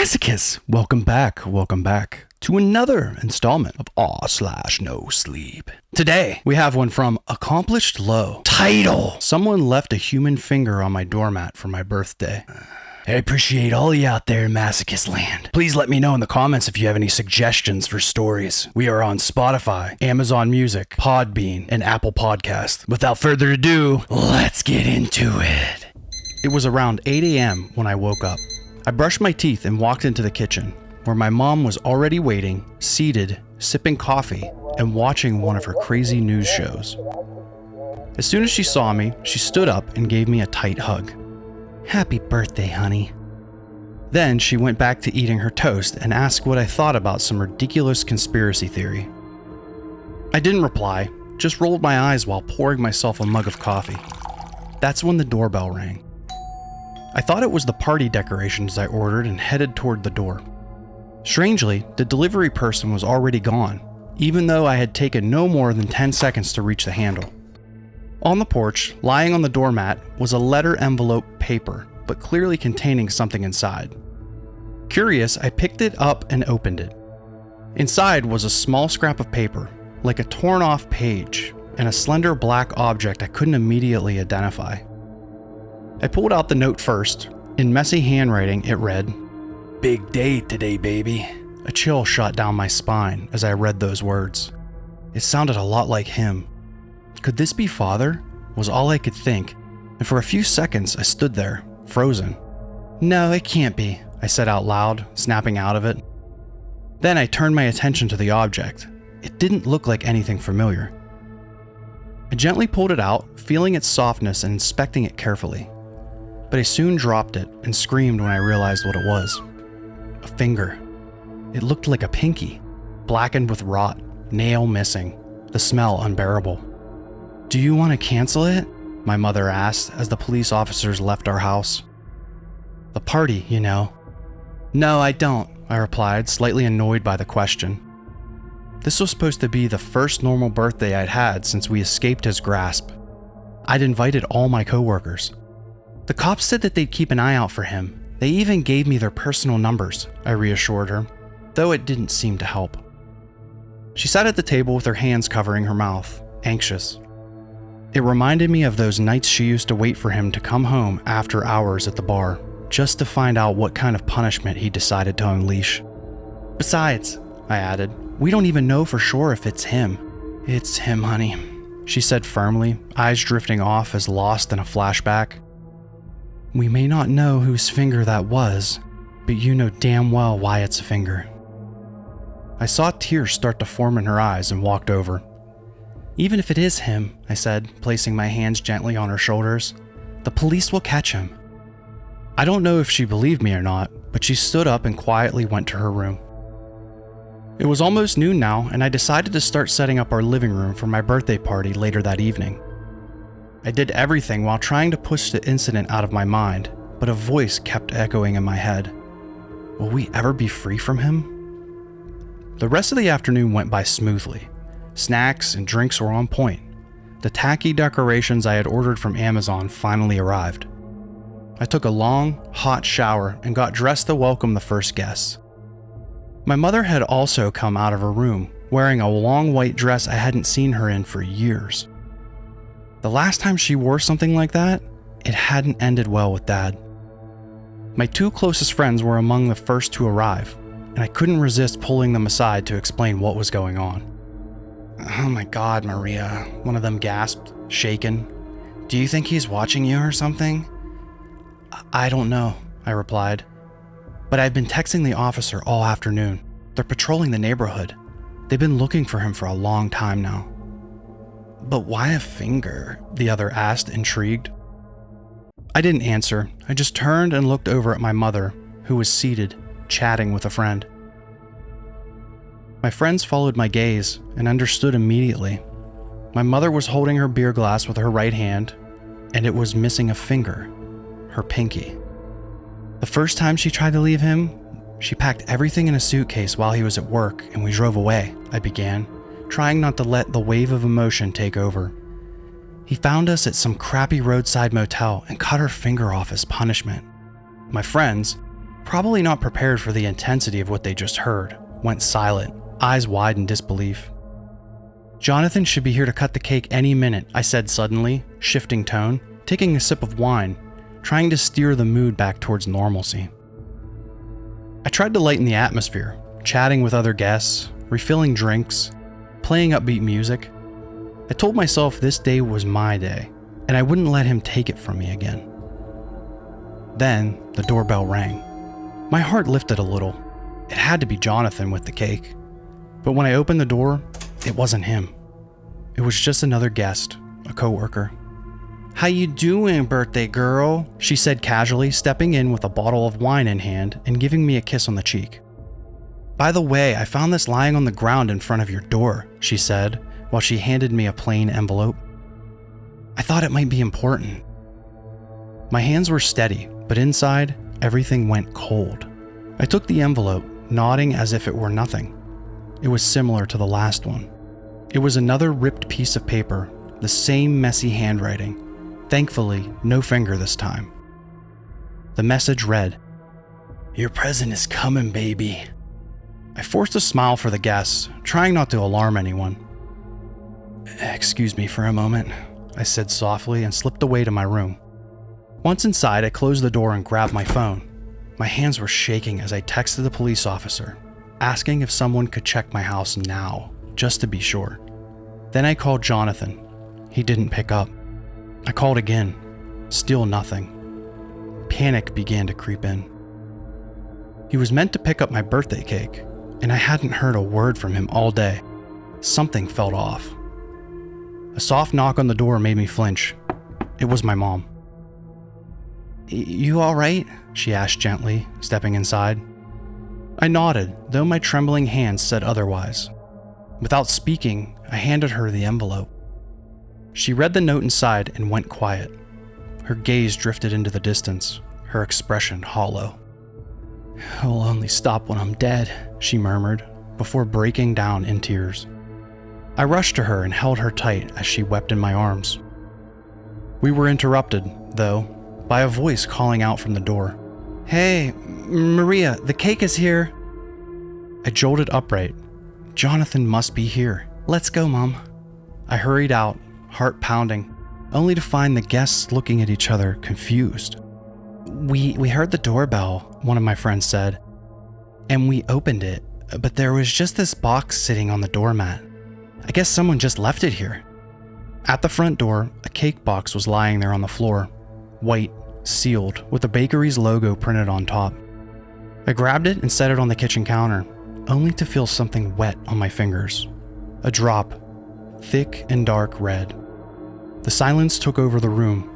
Masochists, welcome back to another installment of Aw/No Sleep. Today, we have one from Accomplished Low. Title: Someone left a human finger on my doormat for my birthday. I appreciate all you out there in Masochist land. Please let me know in the comments if you have any suggestions for stories. We are on Spotify, Amazon Music, Podbean, and Apple Podcast. Without further ado, let's get into it. It was around 8 a.m. when I woke up. I brushed my teeth and walked into the kitchen, where my mom was already waiting, seated, sipping coffee, and watching one of her crazy news shows. As soon as she saw me, she stood up and gave me a tight hug. Happy birthday, honey. Then she went back to eating her toast and asked what I thought about some ridiculous conspiracy theory. I didn't reply, just rolled my eyes while pouring myself a mug of coffee. That's when the doorbell rang. I thought it was the party decorations I ordered and headed toward the door. Strangely, the delivery person was already gone, even though I had taken no more than 10 seconds to reach the handle. On the porch, lying on the doormat, was a letter envelope paper, but clearly containing something inside. Curious, I picked it up and opened it. Inside was a small scrap of paper, like a torn off page, and a slender black object I couldn't immediately identify. I pulled out the note first. In messy handwriting, it read, "Big day today, baby." A chill shot down my spine as I read those words. It sounded a lot like him. Could this be Father? Was all I could think, and for a few seconds I stood there, frozen. No, it can't be, I said out loud, snapping out of it. Then I turned my attention to the object. It didn't look like anything familiar. I gently pulled it out, feeling its softness and inspecting it carefully. But I soon dropped it and screamed when I realized what it was. A finger. It looked like a pinky, blackened with rot, nail missing, the smell unbearable. Do you want to cancel it? My mother asked as the police officers left our house. The party, you know. No, I don't, I replied, slightly annoyed by the question. This was supposed to be the first normal birthday I'd had since we escaped his grasp. I'd invited all my coworkers. The cops said that they'd keep an eye out for him. They even gave me their personal numbers, I reassured her, though it didn't seem to help. She sat at the table with her hands covering her mouth, anxious. It reminded me of those nights she used to wait for him to come home after hours at the bar, just to find out what kind of punishment he decided to unleash. Besides, I added, we don't even know for sure if it's him. It's him, honey, she said firmly, eyes drifting off as lost in a flashback. We may not know whose finger that was, but you know damn well why it's a finger. I saw tears start to form in her eyes and walked over. Even if it is him, I said, placing my hands gently on her shoulders, the police will catch him. I don't know if she believed me or not, but she stood up and quietly went to her room. It was almost noon now, and I decided to start setting up our living room for my birthday party later that evening. I did everything while trying to push the incident out of my mind, but a voice kept echoing in my head. Will we ever be free from him? The rest of the afternoon went by smoothly. Snacks and drinks were on point. The tacky decorations I had ordered from Amazon finally arrived. I took a long, hot shower and got dressed to welcome the first guests. My mother had also come out of her room, wearing a long white dress I hadn't seen her in for years. The last time she wore something like that, it hadn't ended well with Dad. My two closest friends were among the first to arrive, and I couldn't resist pulling them aside to explain what was going on. Oh my God, Maria, one of them gasped, shaken. Do you think he's watching you or something? I don't know, I replied. But I've been texting the officer all afternoon. They're patrolling the neighborhood. They've been looking for him for a long time now. But why a finger? The other asked, intrigued. I didn't answer. I just turned and looked over at my mother, who was seated, chatting with a friend. My friends followed my gaze and understood immediately. My mother was holding her beer glass with her right hand, and it was missing a finger, her pinky. The first time she tried to leave him, she packed everything in a suitcase while he was at work and we drove away, I began, trying not to let the wave of emotion take over. He found us at some crappy roadside motel and cut her finger off as punishment. My friends, probably not prepared for the intensity of what they just heard, went silent, eyes wide in disbelief. "Jonathan should be here to cut the cake any minute," I said suddenly, shifting tone, taking a sip of wine, trying to steer the mood back towards normalcy. I tried to lighten the atmosphere, chatting with other guests, refilling drinks, playing upbeat music. I told myself this day was my day, and I wouldn't let him take it from me again. Then, the doorbell rang. My heart lifted a little. It had to be Jonathan with the cake. But when I opened the door, it wasn't him. It was just another guest, a coworker. "How you doing, birthday girl?" she said casually, stepping in with a bottle of wine in hand and giving me a kiss on the cheek. "By the way, I found this lying on the ground in front of your door," she said, while she handed me a plain envelope. I thought it might be important. My hands were steady, but inside, everything went cold. I took the envelope, nodding as if it were nothing. It was similar to the last one. It was another ripped piece of paper, the same messy handwriting. Thankfully, no finger this time. The message read, "Your present is coming, baby." I forced a smile for the guests, trying not to alarm anyone. "Excuse me for a moment," I said softly and slipped away to my room. Once inside, I closed the door and grabbed my phone. My hands were shaking as I texted the police officer, asking if someone could check my house now, just to be sure. Then I called Jonathan. He didn't pick up. I called again. Still nothing. Panic began to creep in. He was meant to pick up my birthday cake, and I hadn't heard a word from him all day. Something felt off. A soft knock on the door made me flinch. It was my mom. "You all right?" she asked gently, stepping inside. I nodded, though my trembling hands said otherwise. Without speaking, I handed her the envelope. She read the note inside and went quiet. Her gaze drifted into the distance, her expression hollow. "I'll only stop when I'm dead," she murmured, before breaking down in tears. I rushed to her and held her tight as she wept in my arms. We were interrupted, though, by a voice calling out from the door. "Hey, Maria, the cake is here." I jolted upright. Jonathan must be here. "Let's go, Mom." I hurried out, heart pounding, only to find the guests looking at each other, confused. We heard the doorbell," one of my friends said, "and we opened it, but there was just this box sitting on the doormat. I guess someone just left it here." At the front door, a cake box was lying there on the floor, white, sealed, with the bakery's logo printed on top. I grabbed it and set it on the kitchen counter, only to feel something wet on my fingers. A drop, thick and dark red. The silence took over the room.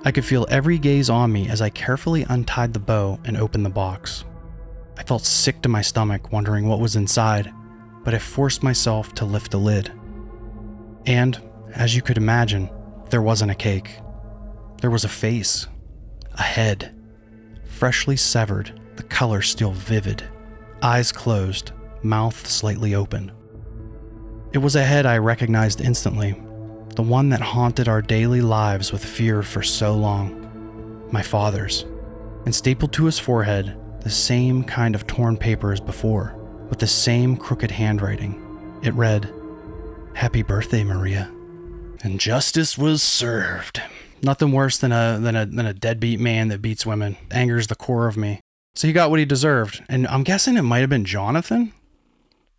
I could feel every gaze on me as I carefully untied the bow and opened the box. I felt sick to my stomach, wondering what was inside, but I forced myself to lift the lid. And, as you could imagine, there wasn't a cake. There was a face. A head. Freshly severed, the color still vivid. Eyes closed, mouth slightly open. It was a head I recognized instantly, the one that haunted our daily lives with fear for so long. My father's. And stapled to his forehead, the same kind of torn paper as before, with the same crooked handwriting. It read, "Happy birthday, Maria." And justice was served. Nothing worse than a deadbeat man that beats women. Angers the core of me. So he got what he deserved, and I'm guessing it might have been Jonathan.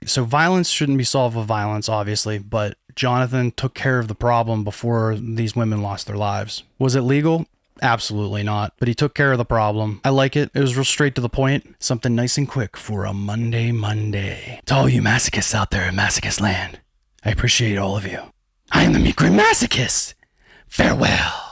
So violence shouldn't be solved with violence, obviously, but Jonathan took care of the problem before these women lost their lives. Was it legal? Absolutely not, but he took care of the problem. I like it. It was real straight to the point. Something nice and quick for a Monday. To all you masochists out there in masochist land, I appreciate all of you. I am the Meat Grim Masochist. Farewell.